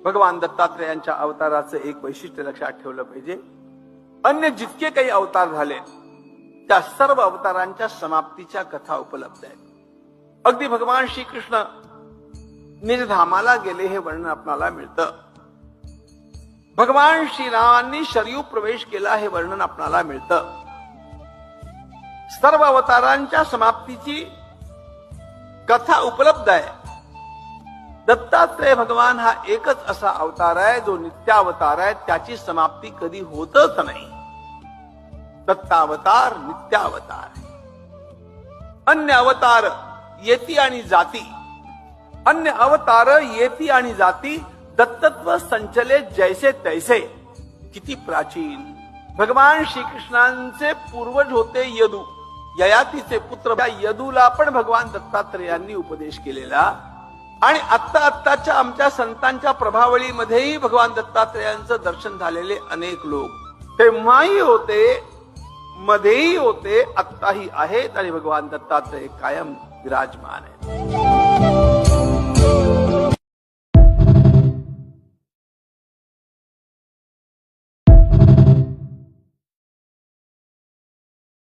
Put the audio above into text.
भगवान दत्तात्रेयांच्या अवताराचं एक वैशिष्ट्य लक्षात ठेवलं पाहिजे. अन्य जितके काही अवतार झाले त्या सर्व अवतारांच्या समाप्तीच्या कथा उपलब्ध आहेत. अगदी भगवान श्रीकृष्ण निजधामाला गेले हे वर्णन आपल्याला मिळतं. भगवान श्रीरामांनी शरयू प्रवेश केला हे वर्णन आपल्याला मिळतं. सर्व अवतारांच्या समाप्तीची कथा उपलब्ध आहे. दत्तात्रेय भगवान हा एकच असा अवतार आहे जो नित्यावतार आहे, त्याची समाप्ती कधी होतच नाही. दत्तावतार नित्यावतार. अन्य अवतार येती आणि जाती, अन्य अवतार येती आणि जाती, दत्तत्व संचले जैसे तैसे. किती प्राचीन. भगवान श्रीकृष्णांचे पूर्वज होते यदू, ययातीचे पुत्र. त्या यदूला पण भगवान दत्तात्रेयांनी उपदेश केलेला. आणि आत्ताच्या आमच्या संतांच्या प्रभावळीमध्येही भगवान दत्तात्रेयांचं दर्शन झालेले अनेक लोक तेव्हाही होते, मध्येही होते, आत्ताही आहेत आणि भगवान दत्तात्रेय कायम विराजमान आहेत.